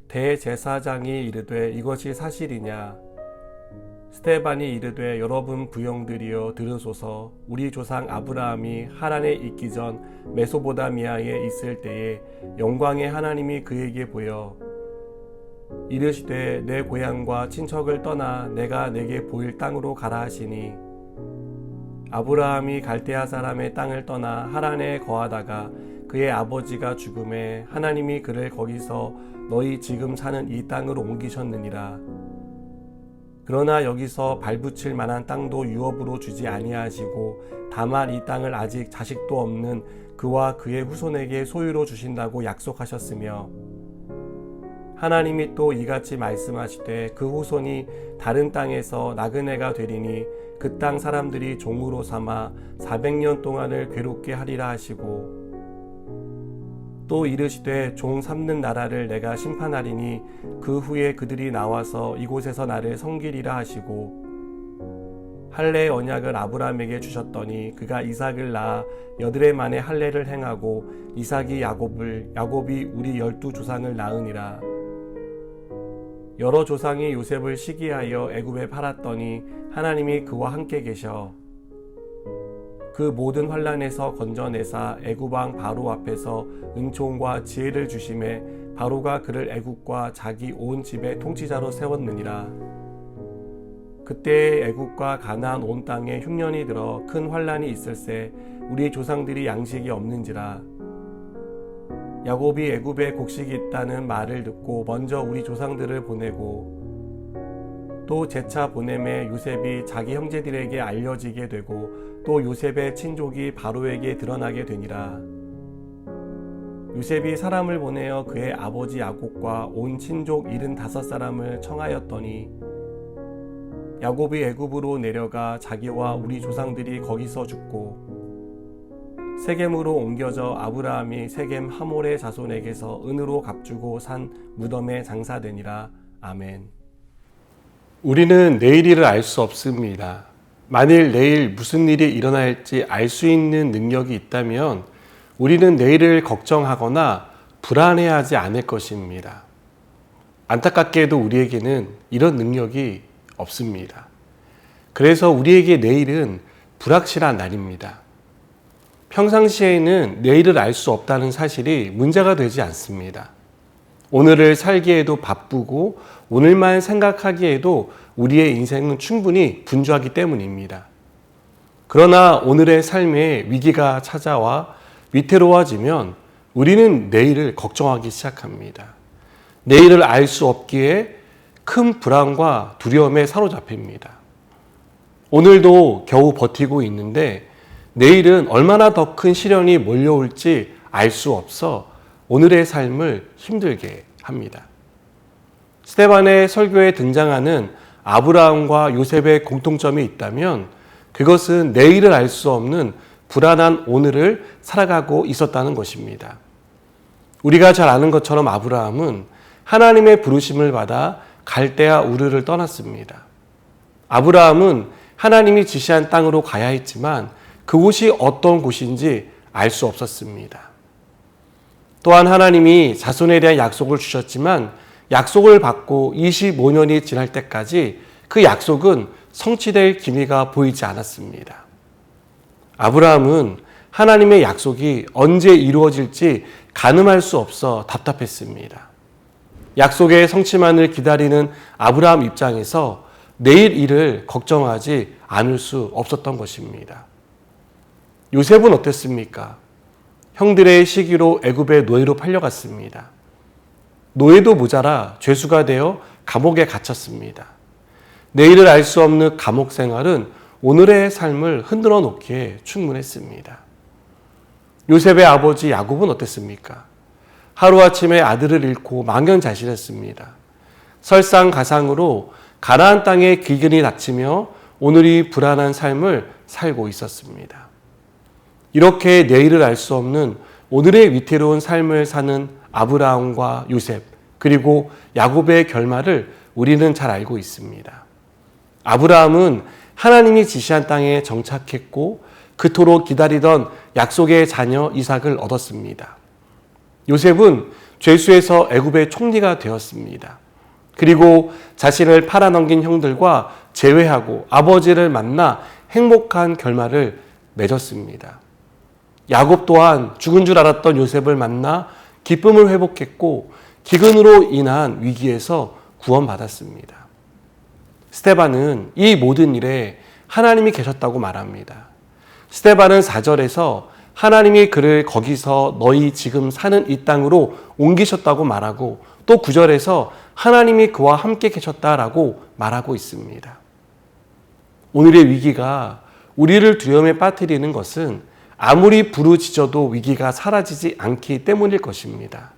대제사장이 이르되 이것이 사실이냐? 스데반이 이르되 여러분 부형들이여 들으소서. 우리 조상 아브라함이 하란에 있기 전 메소보다미아에 있을 때에 영광의 하나님이 그에게 보여 이르시되 내 고향과 친척을 떠나 내가 내게 보일 땅으로 가라 하시니 아브라함이 갈대아 사람의 땅을 떠나 하란에 거하다가 그의 아버지가 죽음에 하나님이 그를 거기서 너희 지금 사는 이 땅으로 옮기셨느니라. 그러나 여기서 발붙일 만한 땅도 유업으로 주지 아니하시고 다만 이 땅을 아직 자식도 없는 그와 그의 후손에게 소유로 주신다고 약속하셨으며 하나님이 또 이같이 말씀하시되 그 후손이 다른 땅에서 나그네가 되리니 그 땅 사람들이 종으로 삼아 400년 동안을 괴롭게 하리라 하시고 또 이르시되 종 삼는 나라를 내가 심판하리니 그 후에 그들이 나와서 이곳에서 나를 섬기리라 하시고 할례의 언약을 아브라함에게 주셨더니 그가 이삭을 낳아 8해 만에 할례를 행하고 이삭이 야곱이 우리 12조상을 낳으니라. 여러 조상이 요셉을 시기하여 애굽에 팔았더니 하나님이 그와 함께 계셔 그 모든 환난에서 건져내사 애굽 왕 바로 앞에서 은총과 지혜를 주심에 바로가 그를 애굽과 자기 온 집의 통치자로 세웠느니라. 그때에 애굽과 가나안 온 땅에 흉년이 들어 큰 환난이 있을세 우리 조상들이 양식이 없는지라. 야곱이 애굽에 곡식이 있다는 말을 듣고 먼저 우리 조상들을 보내고 또 재차 보냄에 요셉이 자기 형제들에게 알려지게 되고 또 요셉의 친족이 바로에게 드러나게 되니라. 요셉이 사람을 보내어 그의 아버지 야곱과 온 친족 75사람을 청하였더니 야곱이 애굽으로 내려가 자기와 우리 조상들이 거기서 죽고 세겜으로 옮겨져 아브라함이 세겜 하몰의 자손에게서 은으로 값주고 산 무덤에 장사되니라. 아멘. 우리는 내일 일을 알 수 없습니다. 만일 내일 무슨 일이 일어날지 알 수 있는 능력이 있다면 우리는 내일을 걱정하거나 불안해하지 않을 것입니다. 안타깝게도 우리에게는 이런 능력이 없습니다. 그래서 우리에게 내일은 불확실한 날입니다. 평상시에는 내일을 알 수 없다는 사실이 문제가 되지 않습니다. 오늘을 살기에도 바쁘고 오늘만 생각하기에도 우리의 인생은 충분히 분주하기 때문입니다. 그러나 오늘의 삶에 위기가 찾아와 위태로워지면 우리는 내일을 걱정하기 시작합니다. 내일을 알 수 없기에 큰 불안과 두려움에 사로잡힙니다. 오늘도 겨우 버티고 있는데 내일은 얼마나 더 큰 시련이 몰려올지 알 수 없어 오늘의 삶을 힘들게 합니다. 스데반의 설교에 등장하는 아브라함과 요셉의 공통점이 있다면 그것은 내일을 알 수 없는 불안한 오늘을 살아가고 있었다는 것입니다. 우리가 잘 아는 것처럼 아브라함은 하나님의 부르심을 받아 갈대아 우르를 떠났습니다. 아브라함은 하나님이 지시한 땅으로 가야 했지만 그곳이 어떤 곳인지 알 수 없었습니다. 또한 하나님이 자손에 대한 약속을 주셨지만 약속을 받고 25년이 지날 때까지 그 약속은 성취될 기미가 보이지 않았습니다. 아브라함은 하나님의 약속이 언제 이루어질지 가늠할 수 없어 답답했습니다. 약속의 성취만을 기다리는 아브라함 입장에서 내일 일을 걱정하지 않을 수 없었던 것입니다. 요셉은 어땠습니까? 형들의 시기로 애굽의 노예로 팔려갔습니다. 노예도 모자라 죄수가 되어 감옥에 갇혔습니다. 내일을 알 수 없는 감옥 생활은 오늘의 삶을 흔들어 놓기에 충분했습니다. 요셉의 아버지 야곱은 어땠습니까? 하루아침에 아들을 잃고 망연자실했습니다. 설상가상으로 가나안 땅에 기근이 닥치며 오늘이 불안한 삶을 살고 있었습니다. 이렇게 내일을 알 수 없는 오늘의 위태로운 삶을 사는 아브라함과 요셉 그리고 야곱의 결말을 우리는 잘 알고 있습니다. 아브라함은 하나님이 지시한 땅에 정착했고 그토록 기다리던 약속의 자녀 이삭을 얻었습니다. 요셉은 죄수에서 애굽의 총리가 되었습니다. 그리고 자신을 팔아넘긴 형들과 재회하고 아버지를 만나 행복한 결말을 맺었습니다. 야곱 또한 죽은 줄 알았던 요셉을 만나 기쁨을 회복했고 기근으로 인한 위기에서 구원받았습니다. 스데반은 이 모든 일에 하나님이 계셨다고 말합니다. 스데반은 4절에서 하나님이 그를 거기서 너희 지금 사는 이 땅으로 옮기셨다고 말하고 또 9절에서 하나님이 그와 함께 계셨다라고 말하고 있습니다. 오늘의 위기가 우리를 두려움에 빠뜨리는 것은 아무리 부르짖어도 위기가 사라지지 않기 때문일 것입니다.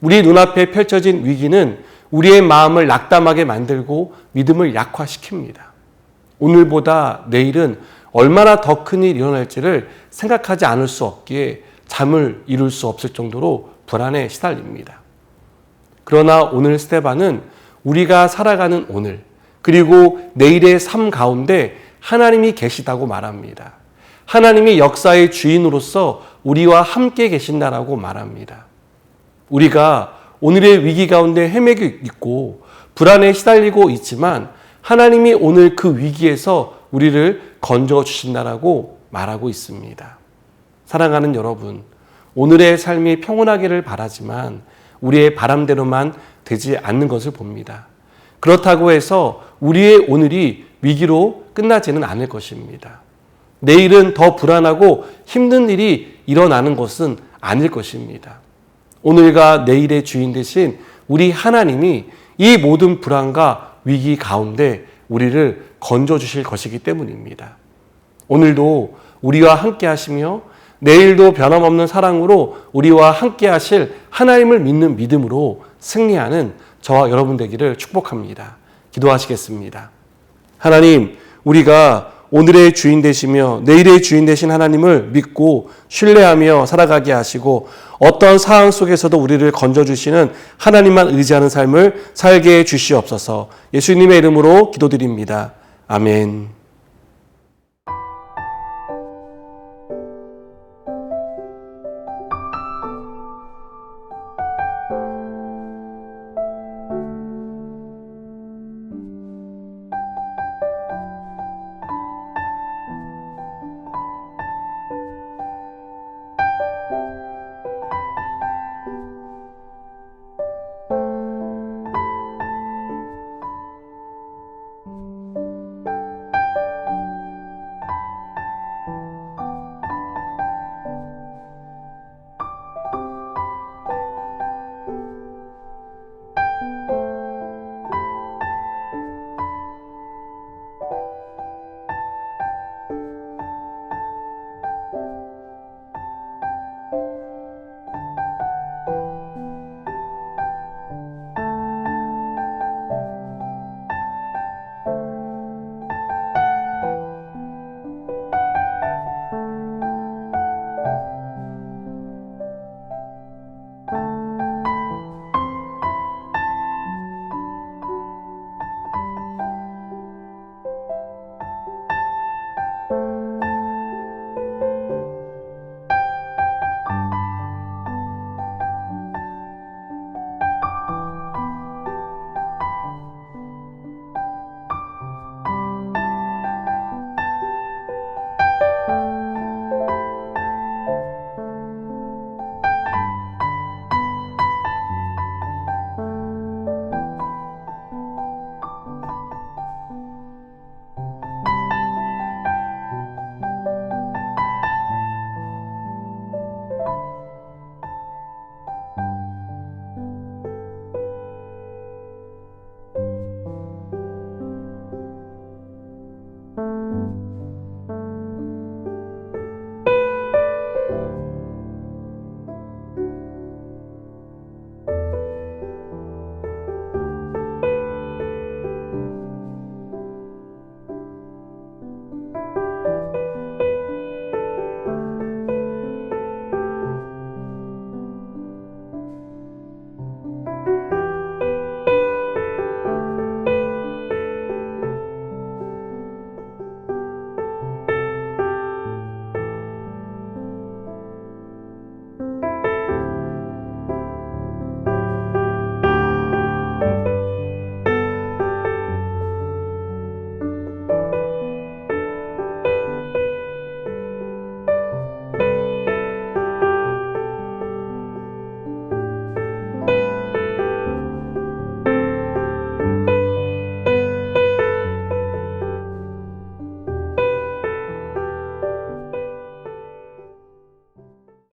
우리 눈앞에 펼쳐진 위기는 우리의 마음을 낙담하게 만들고 믿음을 약화시킵니다. 오늘보다 내일은 얼마나 더 큰 일이 일어날지를 생각하지 않을 수 없기에 잠을 이룰 수 없을 정도로 불안에 시달립니다. 그러나 오늘 스데반은 우리가 살아가는 오늘 그리고 내일의 삶 가운데 하나님이 계시다고 말합니다. 하나님이 역사의 주인으로서 우리와 함께 계신다라고 말합니다. 우리가 오늘의 위기 가운데 헤매고 있고 불안에 시달리고 있지만 하나님이 오늘 그 위기에서 우리를 건져 주신다라고 말하고 있습니다. 사랑하는 여러분, 오늘의 삶이 평온하기를 바라지만 우리의 바람대로만 되지 않는 것을 봅니다. 그렇다고 해서 우리의 오늘이 위기로 끝나지는 않을 것입니다. 내일은 더 불안하고 힘든 일이 일어나는 것은 아닐 것입니다. 오늘과 내일의 주인 되신 우리 하나님이 이 모든 불안과 위기 가운데 우리를 건져주실 것이기 때문입니다. 오늘도 우리와 함께 하시며 내일도 변함없는 사랑으로 우리와 함께 하실 하나님을 믿는 믿음으로 승리하는 저와 여러분 되기를 축복합니다. 기도하시겠습니다. 하나님, 우리가 오늘의 주인 되시며 내일의 주인 되신 하나님을 믿고 신뢰하며 살아가게 하시고 어떤 상황 속에서도 우리를 건져주시는 하나님만 의지하는 삶을 살게 해 주시옵소서. 예수님의 이름으로 기도드립니다. 아멘.